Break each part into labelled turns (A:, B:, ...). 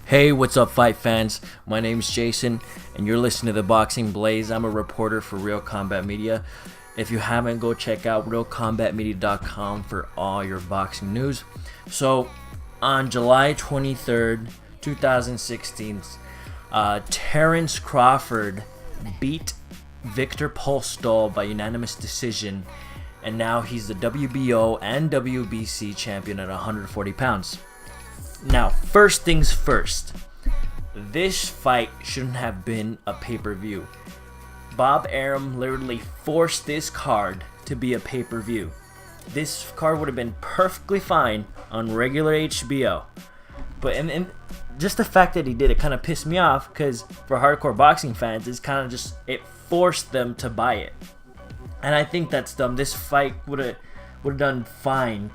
A: Hey, what's up, fight fans? My name's Jason, and you're listening to the Boxing Blaze. I'm a reporter for Real Combat Media. If you haven't, go check out realcombatmedia.com for all your boxing news. So, on July 23rd, 2016, Terence Crawford beat Victor Postol by unanimous decision, and now he's the WBO and WBC champion at 140 pounds. Now, first things first, this fight shouldn't have been a pay-per-view. Bob Arum literally forced this card to be a pay-per-view. This card would have been perfectly fine on regular HBO. But and just the fact that he did it kind of pissed me off, because for hardcore boxing fans, it's kind of just, it forced them to buy it. And I think that's dumb. This fight would have done fine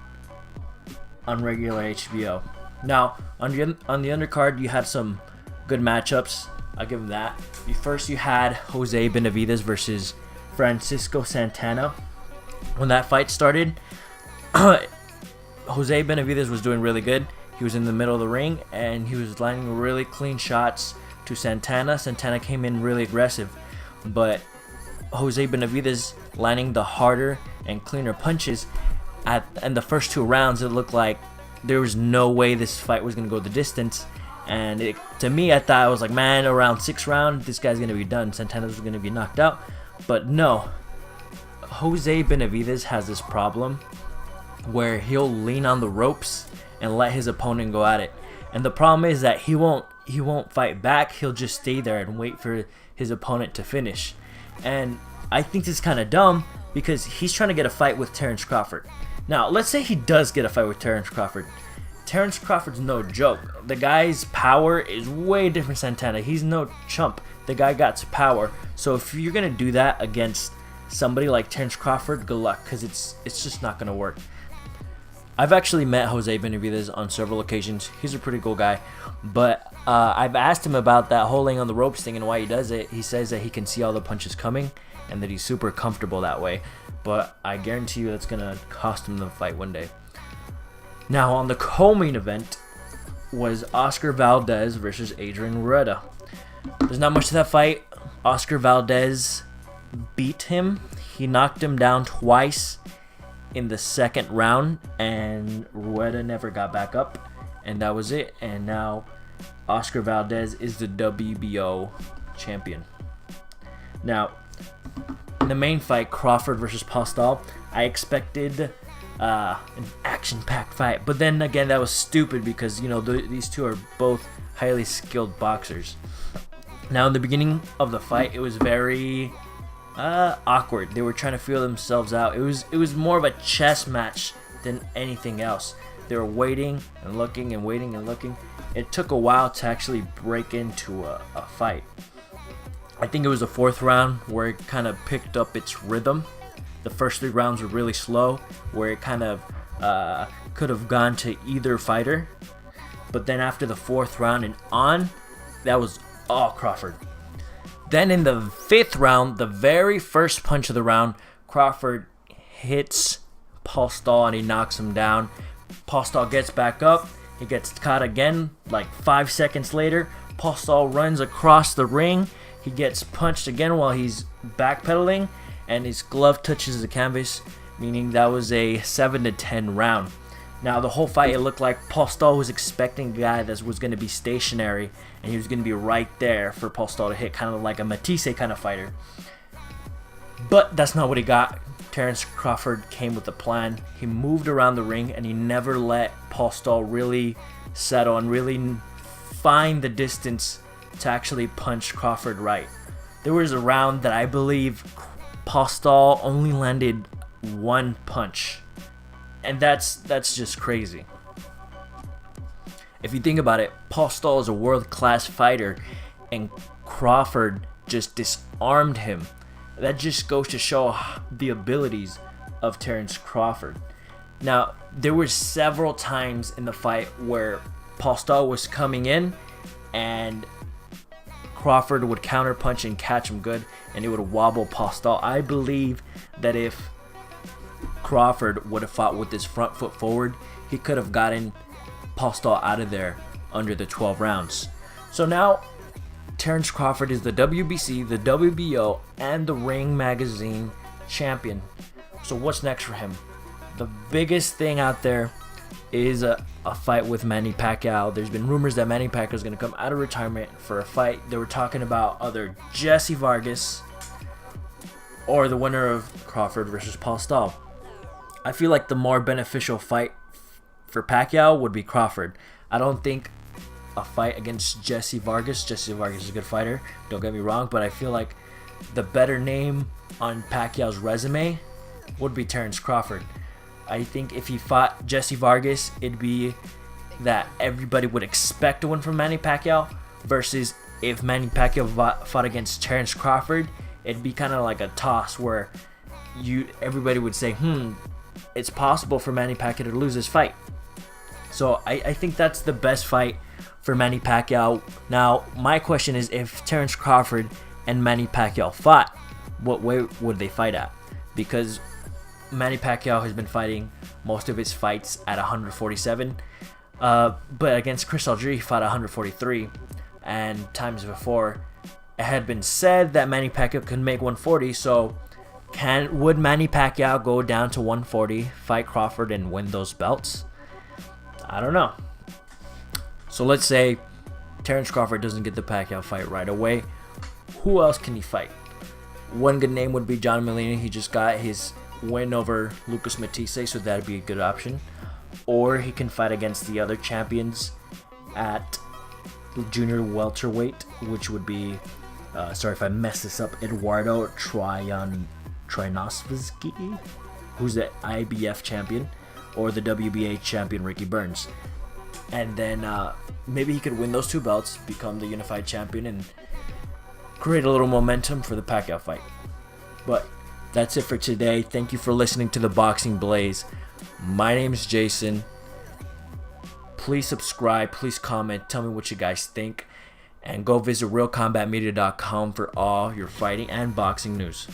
A: on regular HBO. Now, on the undercard, you had some good matchups. I'll give him that. First, you had Jose Benavidez versus Francisco Santana. When that fight started, Jose Benavidez was doing really good. He was in the middle of the ring, and he was landing really clean shots to Santana. Santana came in really aggressive, but Jose Benavidez landing the harder and cleaner punches. In the first two rounds, it looked like there was no way this fight was going to go the distance. And to me, I thought, I was like, man, around 6th round, this guy's going to be done. Santana's going to be knocked out. But no, Jose Benavidez has this problem where he'll lean on the ropes and let his opponent go at it. And the problem is that he won't fight back. He'll just stay there and wait for his opponent to finish. And I think this is kind of dumb, because he's trying to get a fight with Terence Crawford. Now, let's say he does get a fight with Terence Crawford. Terence Crawford's no joke. The guy's power is way different than Santana. He's no chump. The guy got power. So if you're going to do that against somebody like Terence Crawford, good luck, because it's just not going to work. I've actually met Jose Benavidez on several occasions. He's a pretty cool guy. But I've asked him about that whole laying on the ropes thing and why he does it. He says that he can see all the punches coming and that he's super comfortable that way. But I guarantee you that's going to cost him the fight one day. Now, on the co-main event was Oscar Valdez versus Adrian Rueda. There's not much to that fight. Oscar Valdez beat him. He knocked him down twice in the 2nd round, and Rueda never got back up, and that was it. And now Oscar Valdez is the WBO champion. Now, in the main fight, Crawford versus Postol, I expected an action-packed fight, but then again, that was stupid because, you know, these two are both highly skilled boxers. Now, in the beginning of the fight, it was very awkward. They were trying to feel themselves out. It was more of a chess match than anything else. They were waiting and looking and waiting and looking. It took a while to actually break into a fight. I think it was the 4th round where it kind of picked up its rhythm. The first 3 rounds were really slow, where it kind of could have gone to either fighter. But then after the 4th round and on, that was all Crawford. Then in the 5th round, the very first punch of the round, Crawford hits Postol and he knocks him down. Postol gets back up. He gets caught again like 5 seconds later. Postol runs across the ring. He gets punched again while he's backpedaling, and his glove touches the canvas, meaning that was a 7-10 round. Now, the whole fight, it looked like Postol was expecting a guy that was going to be stationary, and he was going to be right there for Postol to hit, kind of like a Matisse kind of fighter. But that's not what he got. Terence Crawford came with a plan. He moved around the ring, and he never let Postol really settle and really find the distance to actually punch Crawford right. There was a round that I believe Postol only landed 1 punch, and that's just crazy. If you think about it, Postol is a world-class fighter, and Crawford just disarmed him. That just goes to show the abilities of Terence Crawford. Now, there were several times in the fight where Postol was coming in, and Crawford would counterpunch and catch him good, and it would wobble Postol. I believe that if Crawford would have fought with his front foot forward, he could have gotten Postol out of there under the 12 rounds. So now Terrence Crawford is the WBC, the WBO, and the Ring Magazine champion. So what's next for him? The biggest thing out there is a fight with Manny Pacquiao. There's been rumors that Manny Pacquiao is going to come out of retirement for a fight. They were talking about either Jesse Vargas or the winner of Crawford versus Postol. I feel like the more beneficial fight for Pacquiao would be Crawford. I don't think a fight against Jesse Vargas. Jesse Vargas is a good fighter, don't get me wrong, but I feel like the better name on Pacquiao's resume would be Terrence Crawford. I think if he fought Jesse Vargas, it'd be that everybody would expect a win from Manny Pacquiao, versus if Manny Pacquiao fought against Terrence Crawford, it'd be kind of like a toss where everybody would say, it's possible for Manny Pacquiao to lose this fight. So I think that's the best fight for Manny Pacquiao. Now, my question is, if Terrence Crawford and Manny Pacquiao fought, what way would they fight at? Because Manny Pacquiao has been fighting most of his fights at 147, but against Chris Algieri he fought 143, and times before it had been said that Manny Pacquiao could make 140. So would Manny Pacquiao go down to 140, fight Crawford, and win those belts? I don't know. So let's say Terrence Crawford doesn't get the Pacquiao fight right away. Who else can he fight? One good name would be John Molina. He just got his win over Lucas Matisse, so that'd be a good option. Or he can fight against the other champions at junior welterweight, which would be, sorry if I mess this up, Eduardo Trojanovski, who's the IBF champion, or the WBA champion Ricky Burns. And then maybe he could win those two belts, become the unified champion, and create a little momentum for the Pacquiao fight. But that's it for today. Thank you for listening to the Boxing Blaze. My name is Jason. Please subscribe, please comment, tell me what you guys think, and go visit realcombatmedia.com for all your fighting and boxing news.